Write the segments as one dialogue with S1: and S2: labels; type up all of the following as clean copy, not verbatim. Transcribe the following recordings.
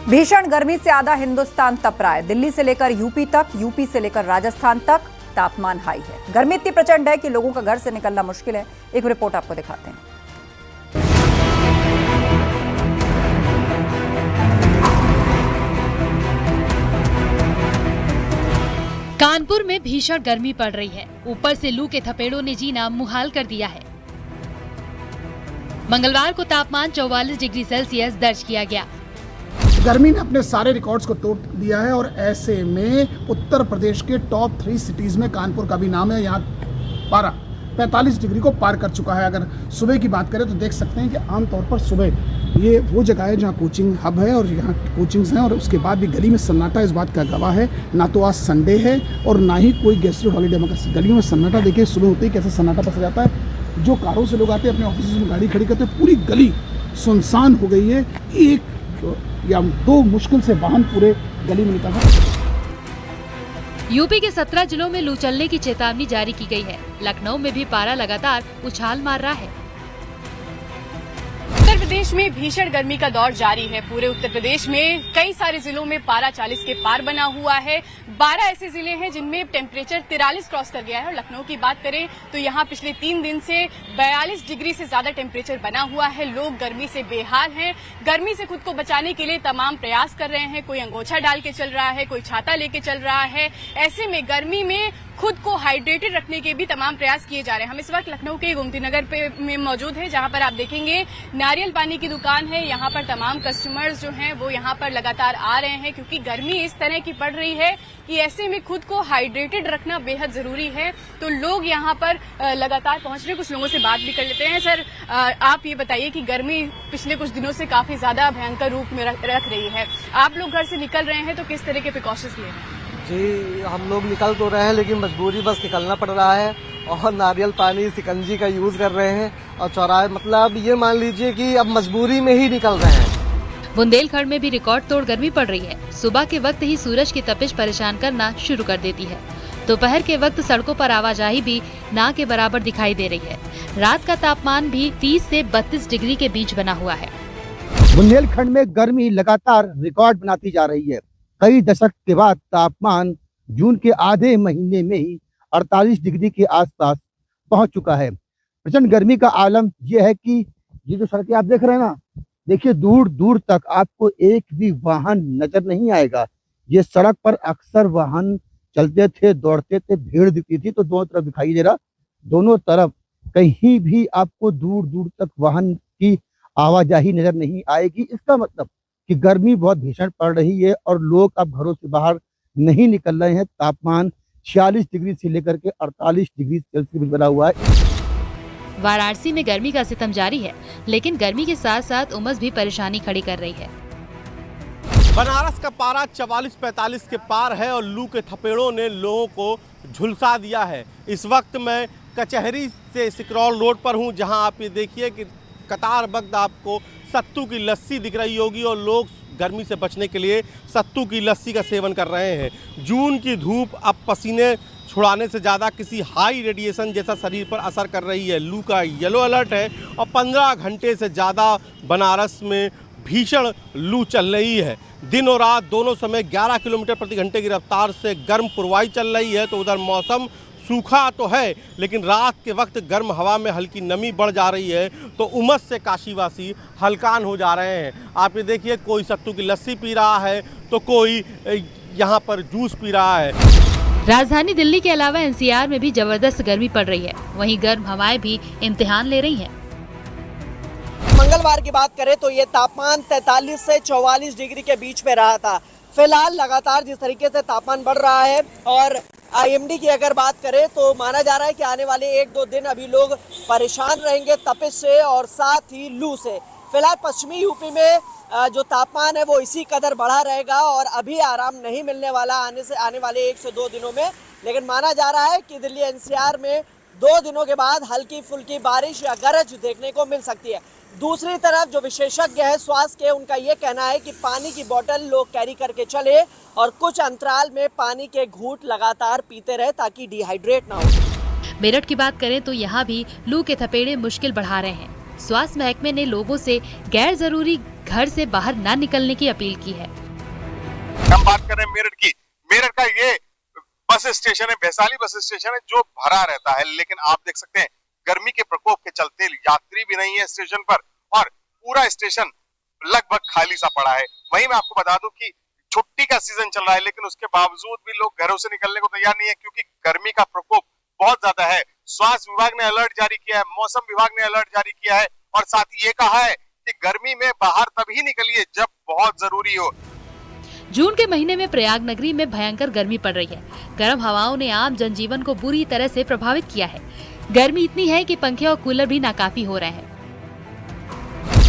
S1: भीषण गर्मी से आधा हिंदुस्तान तप रहा है। दिल्ली से लेकर यूपी तक, यूपी से लेकर राजस्थान तक तापमान हाई है। गर्मी इतनी प्रचंड है कि लोगों का घर से निकलना मुश्किल है। एक रिपोर्ट आपको दिखाते हैं।
S2: कानपुर में भीषण गर्मी पड़ रही है। ऊपर से लू के थपेड़ों ने जीना मुहाल कर दिया है। मंगलवार को तापमान 44 डिग्री सेल्सियस दर्ज किया गया।
S3: गर्मी ने अपने सारे रिकॉर्ड्स को तोड़ दिया है और ऐसे में उत्तर प्रदेश के टॉप 3 सिटीज में कानपुर का भी नाम है। यहाँ पारा 45 डिग्री को पार कर चुका है। अगर सुबह की बात करें तो देख सकते हैं कि आमतौर पर सुबह ये वो जगह है जहाँ कोचिंग हब है और यहाँ कोचिंग्स हैं, और उसके बाद भी गली में सन्नाटा इस बात का गवाह है। ना तो आज संडे है और ना ही कोई गेस्टेड हॉलीडे, मगर गलियों में सन्नाटा देखिए सुबह होते ही कैसे सन्नाटा पसर जाता है। जो कारों से लोग आते हैं अपने ऑफिस में गाड़ी खड़ी करते हैं, पूरी गली सुनसान हो गई है। एक या 2 मुश्किल से वाहन पूरे गली में निकल रहे हैं।
S2: यूपी के 17 जिलों में लू चलने की चेतावनी जारी की गई है। लखनऊ में भी पारा लगातार उछाल मार रहा है।
S4: उत्तर प्रदेश में भीषण गर्मी का दौर जारी है। पूरे उत्तर प्रदेश में कई सारे जिलों में पारा 40 के पार बना हुआ है। 12 ऐसे जिले हैं जिनमें टेम्परेचर 43 क्रॉस कर गया है। और लखनऊ की बात करें तो यहाँ पिछले 3 दिन से 42 डिग्री से ज्यादा टेम्परेचर बना हुआ है। लोग गर्मी से बेहाल हैं। गर्मी से खुद को बचाने के लिए तमाम प्रयास कर रहे हैं। कोई अंगोछा डाल के चल रहा है, कोई छाता लेके चल रहा है। ऐसे में गर्मी में खुद को हाइड्रेटेड रखने के भी तमाम प्रयास किए जा रहे हैं। हम इस वक्त लखनऊ के गोमती नगर में मौजूद हैं, जहां पर आप देखेंगे नारियल पानी की दुकान है। यहां पर तमाम कस्टमर्स जो हैं वो यहां पर लगातार आ रहे हैं, क्योंकि गर्मी इस तरह की पड़ रही है कि ऐसे में खुद को हाइड्रेटेड रखना बेहद जरूरी है। तो लोग यहां पर लगातार पहुंच रहे हैं। कुछ लोगों से बात भी कर लेते हैं। सर, आप ये बताइए कि गर्मी पिछले कुछ दिनों से काफी ज्यादा भयंकर रूप में रख रही है। आप लोग घर से निकल रहे हैं तो किस तरह के प्रिकॉशंस ले रहे हैं?
S5: जी, हम लोग निकल तो रहे हैं, लेकिन मजबूरी बस निकलना पड़ रहा है। और नारियल पानी, सिकंजी का यूज कर रहे हैं और चौराहे, मतलब ये मान लीजिए कि अब मजबूरी में ही निकल रहे हैं।
S2: बुंदेलखंड में भी रिकॉर्ड तोड़ गर्मी पड़ रही है। सुबह के वक्त ही सूरज की तपिश परेशान करना शुरू कर देती है। दोपहर के वक्त सड़कों पर आवाजाही भी ना के बराबर दिखाई दे रही है। रात का तापमान भी 30 से 32 डिग्री के बीच बना हुआ है।
S6: बुंदेलखंड में गर्मी लगातार रिकॉर्ड बनाती जा रही है। कई दशक के बाद तापमान जून के आधे महीने में ही 48 डिग्री के आसपास पहुंच चुका है। प्रचंड गर्मी का आलम यह है कि ये जो सड़कें आप देख रहे हैं ना, देखिए दूर दूर तक आपको एक भी वाहन नजर नहीं आएगा। ये सड़क पर अक्सर वाहन चलते थे, दौड़ते थे, भीड़ दिखती थी। तो दोनों तरफ दिखाई दे रहा, दोनों तरफ कहीं भी आपको दूर दूर तक वाहन की आवाजाही नजर नहीं आएगी। इसका मतलब कि गर्मी बहुत भीषण पड़ रही है और लोग अब घरों से बाहर नहीं निकल रहे हैं। तापमान 46 डिग्री से लेकर के 48 डिग्री सेल्सियस बना हुआ है।
S2: वाराणसी में गर्मी का सितम जारी है, लेकिन गर्मी के साथ साथ उमस भी परेशानी खड़ी कर रही है।
S7: बनारस का पारा 44-45 के पार है और लू के थपेड़ों ने लोगों को झुलसा दिया है। इस वक्त मैं कचहरी से सिकरौल रोड पर हूँ, जहाँ आप ये देखिए कि कतारबद्ध आपको सत्तू की लस्सी दिख रही होगी और लोग गर्मी से बचने के लिए सत्तू की लस्सी का सेवन कर रहे हैं। जून की धूप अब पसीने छुड़ाने से ज़्यादा किसी हाई रेडिएशन जैसा शरीर पर असर कर रही है। लू का येलो अलर्ट है और 15 घंटे से ज़्यादा बनारस में भीषण लू चल रही है। दिन और रात दोनों समय 11 किलोमीटर प्रति घंटे की रफ्तार से गर्म पुरवाई चल रही है। तो उधर मौसम सूखा तो है, लेकिन रात के वक्त गर्म हवा में हल्की नमी बढ़ जा रही है, तो उमस से काशीवासी हलकान हो जा रहे हैं। आप ये देखिए, कोई सत्तू की लस्सी पी रहा है तो कोई यहाँ पर जूस पी रहा है।
S2: राजधानी दिल्ली के अलावा एनसीआर में भी जबरदस्त गर्मी पड़ रही है। वहीं गर्म हवाएं भी इम्तिहान ले रही हैं।
S8: मंगलवार की बात करें तो ये तापमान 43 से 44 डिग्री के बीच में रहा था। फिलहाल लगातार जिस तरीके से तापमान बढ़ रहा है और आईएमडी की अगर बात करें तो माना जा रहा है कि आने वाले 1-2 दिन अभी लोग परेशान रहेंगे तपिश से और साथ ही लू से। फिलहाल पश्चिमी यूपी में जो तापमान है वो इसी कदर बढ़ा रहेगा और अभी आराम नहीं मिलने वाला आने वाले 1 से 2 दिनों में। लेकिन माना जा रहा है कि दिल्ली एनसीआर में 2 दिनों के बाद हल्की फुल्की बारिश या गरज देखने को मिल सकती है। दूसरी तरफ जो विशेषज्ञ हैं स्वास्थ्य के, उनका ये कहना है कि पानी की बोतल लोग कैरी करके चले और कुछ अंतराल में पानी के घूंट लगातार पीते रहे ताकि डिहाइड्रेट ना हो।
S2: मेरठ की बात करें तो यहाँ भी लू के थपेड़े मुश्किल बढ़ा रहे हैं। स्वास्थ्य महकमे ने लोगों से गैर जरूरी घर से बाहर न निकलने की अपील की है।
S9: हम बात कर रहे हैं मेरठ की। मेरठ का ये बस स्टेशन है, वैशाली बस स्टेशन है जो भरा रहता है, लेकिन आप देख सकते हैं गर्मी के प्रकोप के चलते यात्री भी नहीं है स्टेशन पर और पूरा स्टेशन लगभग खाली सा पड़ा है। वहीं मैं आपको बता दूं कि छुट्टी का सीजन चल रहा है, लेकिन उसके बावजूद भी लोग घरों से निकलने को तैयार नहीं है क्योंकि गर्मी का प्रकोप बहुत ज्यादा है। स्वास्थ्य विभाग ने अलर्ट जारी किया है, मौसम विभाग ने अलर्ट जारी किया है और साथ ही ये कहा है कि गर्मी में बाहर तभी निकलिए जब बहुत जरूरी हो।
S2: जून के महीने में प्रयाग नगरी में भयंकर गर्मी पड़ रही है। गर्म हवाओं ने आम जनजीवन को बुरी तरह से प्रभावित किया है। गर्मी इतनी है कि पंखे और कूलर भी नाकाफी हो रहे हैं।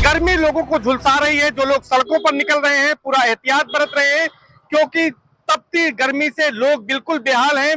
S7: गर्मी लोगों को झुलसा रही है। जो लोग सड़कों पर निकल रहे हैं पूरा एहतियात बरत रहे हैं क्योंकि तपती गर्मी से लोग बिल्कुल बेहाल हैं।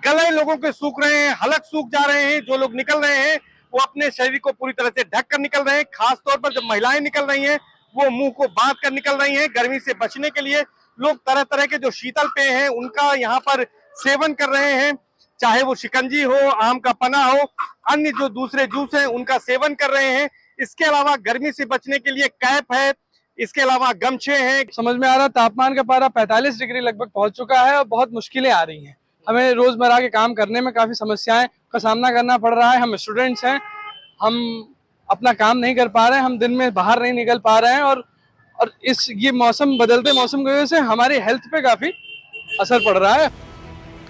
S7: गले लोगों के सूख रहे हैं, हलक सूख जा रहे हैं। जो लोग निकल रहे हैं वो अपने शरीर को पूरी तरह से ढक कर निकल रहे हैं। खास तौर पर जब महिलाएं निकल रही हैं वो मुंह को बांध कर निकल रही हैं। गर्मी से बचने के लिए लोग तरह तरह के जो शीतल पेय हैं उनका यहाँ पर सेवन कर रहे हैं, चाहे वो शिकंजी हो, आम का पना हो, अन्य जो दूसरे जूस हैं उनका सेवन कर रहे हैं। इसके अलावा गर्मी से बचने के लिए कैप है, इसके अलावा गमछे हैं।
S10: समझ में आ रहा तापमान का पारा 45 डिग्री लगभग पहुंच चुका है और बहुत मुश्किलें आ रही हैं। हमें रोजमर्रा के काम करने में काफी समस्याएं का सामना करना पड़ रहा है। हम स्टूडेंट्स हैं, हम अपना काम नहीं कर पा रहे हैं, हम दिन में बाहर नहीं निकल पा रहे हैं और ये मौसम बदलते मौसम की वजह से हमारी हेल्थ पे काफी असर पड़ रहा है।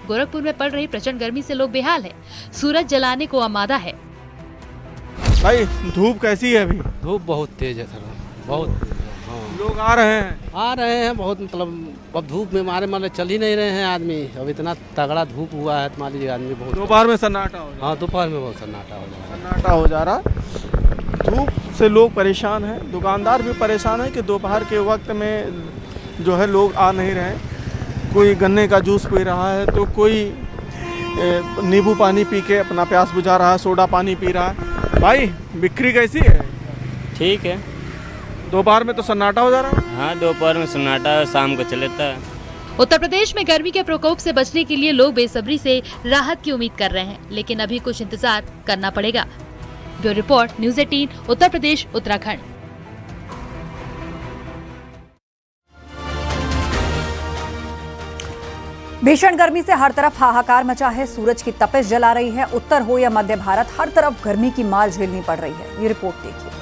S2: गोरखपुर में पड़ रही प्रचंड गर्मी से लोग बेहाल हैं। सूरज जलाने को आमादा है।
S7: भाई धूप कैसी है अभी?
S11: धूप बहुत तेज है सर, बहुत तेज है। हाँ।
S7: लोग आ रहे हैं
S11: बहुत, मतलब अब धूप में मारे चल ही नहीं रहे हैं आदमी। अब इतना तगड़ा धूप हुआ है, मान लीजिए आदमी बहुत।
S7: दोपहर में सन्नाटा हो
S11: हाँ, दोपहर में बहुत सन्नाटा हो जा रहा है।
S7: सन्नाटा हो जा रहा। धूप से लोग परेशान हैं, दुकानदार भी परेशान है कि दोपहर के वक्त में जो है लोग आ नहीं रहे। कोई गन्ने का जूस पी रहा है तो कोई नींबू पानी पी के अपना प्यास बुझा रहा है, सोडा पानी पी रहा है। भाई बिक्री कैसी है?
S12: ठीक है।
S7: दोपहर में तो सन्नाटा हो जा रहा है।
S12: हाँ, दोपहर में सन्नाटा है, शाम को चलता है।
S2: उत्तर प्रदेश में गर्मी के प्रकोप से बचने के लिए लोग बेसब्री से राहत की उम्मीद कर रहे हैं, लेकिन अभी कुछ इंतजार करना पड़ेगा। Bureau report, news 18, Uttar Pradesh, Uttarakhand.
S1: भीषण गर्मी से हर तरफ हाहाकार मचा है। सूरज की तपिश जला रही है। उत्तर हो या मध्य भारत, हर तरफ गर्मी की मार झेलनी पड़ रही है। ये रिपोर्ट देखिए।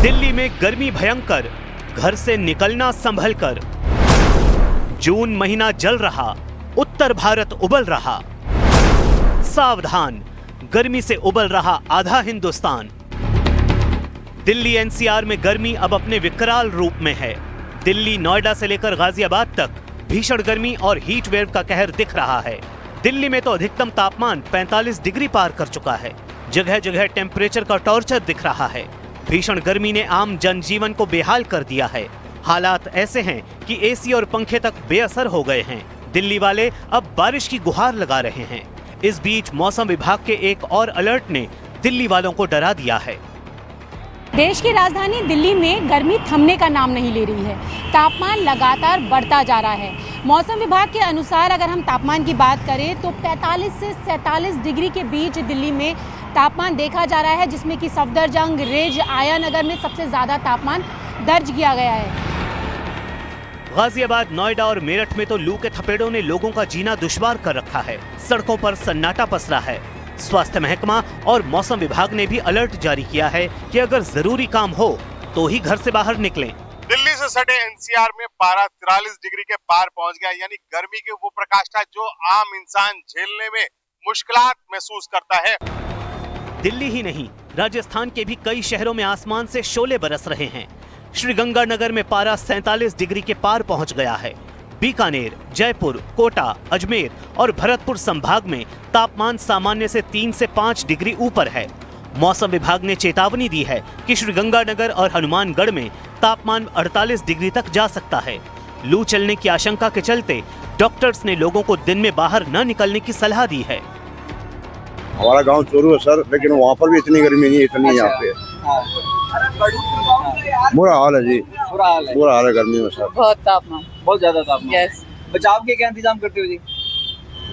S13: दिल्ली में गर्मी भयंकर, घर से निकलना संभल कर। जून महीना जल रहा, उत्तर भारत उबल रहा। सावधान, गर्मी से उबल रहा आधा हिंदुस्तान। दिल्ली एनसीआर में गर्मी अब अपने विकराल रूप में है। दिल्ली, नोएडा से लेकर गाजियाबाद तक भीषण गर्मी और हीट वेव का कहर दिख रहा है। दिल्ली में तो अधिकतम तापमान 45 डिग्री पार कर चुका है। जगह जगह टेम्परेचर का टॉर्चर दिख रहा है। भीषण गर्मी ने आम जनजीवन को बेहाल कर दिया है। हालात ऐसे हैं कि एसी और पंखे तक बेअसर हो गए हैं। दिल्ली वाले अब बारिश की गुहार लगा रहे हैं। इस बीच मौसम विभाग के एक और अलर्ट ने दिल्ली वालों को डरा दिया है।
S14: देश की राजधानी दिल्ली में गर्मी थमने का नाम नहीं ले रही है। तापमान लगातार बढ़ता जा रहा है। मौसम विभाग के अनुसार अगर हम तापमान की बात करें तो 45 से 47 डिग्री के बीच दिल्ली में तापमान देखा जा रहा है, जिसमें कि सफदरजंग, रिज, आया नगर में सबसे ज्यादा तापमान दर्ज किया गया है।
S13: गाजियाबाद, नोएडा और मेरठ में तो लू के थपेड़ों ने लोगों का जीना दुश्वार कर रखा है। सड़कों पर सन्नाटा पसरा है। स्वास्थ्य महकमा और मौसम विभाग ने भी अलर्ट जारी किया है कि अगर जरूरी काम हो तो ही घर से बाहर निकलें।
S9: दिल्ली से सटे एनसीआर में पारा 43 डिग्री के पार पहुंच गया, यानी गर्मी की वो प्रकाष्ठा जो आम इंसान झेलने में मुश्किलात महसूस करता है।
S13: दिल्ली ही नहीं, राजस्थान के भी कई शहरों में आसमान से शोले बरस रहे हैं। श्रीगंगानगर में पारा 47 डिग्री के पार पहुंच गया है। बीकानेर, जयपुर, कोटा, अजमेर और भरतपुर संभाग में तापमान सामान्य से 3 से 5 डिग्री ऊपर है। मौसम विभाग ने चेतावनी दी है कि श्रीगंगानगर और हनुमानगढ़ में तापमान 48 डिग्री तक जा सकता है। लू चलने की आशंका के चलते डॉक्टर्स ने लोगों को दिन में बाहर न निकलने की सलाह दी है।
S15: हमारा गांव चोरू है सर, लेकिन वहाँ पर भी इतनी गर्मी नहीं है इतनी यहाँ पे। बुरा हाल है जी, बुरा हाल है गर्मी में सर,
S14: बहुत तापमान।
S16: बहुत ज्यादा तापमान।
S17: यस।
S16: बचाव के क्या इंतजाम करते हो जी?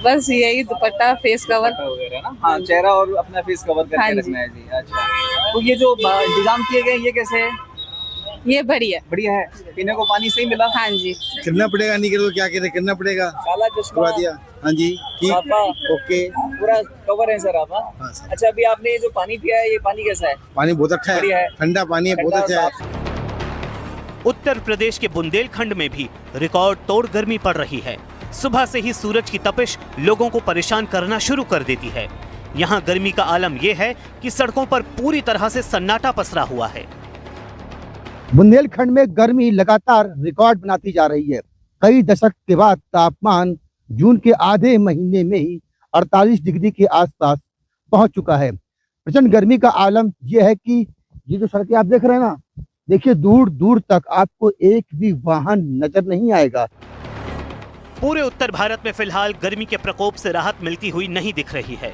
S17: बस यही दुपट्टा, फेस कवर
S16: वगैरह ना। हाँ, चेहरा और अपना फेस कवर करके
S17: हाँ जी।
S16: रखना है जी। अच्छा, तो ये जो इंतजाम किए गए ये कैसे है?
S17: ये बढ़िया
S16: है। पीने को पानी सही मिला?
S17: हाँ जी।
S15: कितना पड़ेगा निकल तो क्या कहते कितना पड़ेगा?
S16: काला चश्मा
S15: दिया। हाँ जी ठीक। ओके
S16: पूरा कवर है सर आप? हाँ। अच्छा, अभी आपने ये जो पानी पिया है ये पानी कैसा है?
S15: पानी बहुत अच्छा
S16: बढ़िया है।
S15: ठंडा पानी है, बहुत अच्छा है।
S13: उत्तर प्रदेश के बुंदेलखंड में भी रिकॉर्ड तोड़ गर्मी पड़ रही है। सुबह से ही सूरज की तपिश लोगों को परेशान करना शुरू कर देती है। यहाँ गर्मी का आलम यह है कि सड़कों पर पूरी तरह से सन्नाटा पसरा हुआ है।
S6: बुंदेलखंड में गर्मी लगातार रिकॉर्ड बनाती जा रही है। कई दशक के बाद तापमान जून के आधे महीने में ही 48 डिग्री के आसपास पहुंच चुका है। प्रचंड गर्मी का आलम यह है कि ये जो सड़कें आप देख रहे हैं ना, देखिए दूर दूर तक आपको एक भी वाहन नजर नहीं आएगा।
S13: पूरे उत्तर भारत में फिलहाल गर्मी के प्रकोप से राहत मिलती हुई नहीं दिख रही है।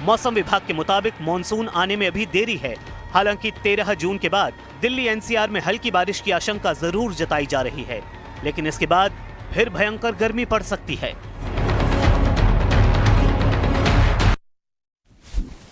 S13: मौसम विभाग के मुताबिक मॉनसून आने में अभी देरी है। हालांकि 13 जून के बाद दिल्ली एनसीआर में हल्की बारिश की आशंका जरूर जताई जा रही है, लेकिन इसके बाद फिर भयंकर गर्मी पड़ सकती है।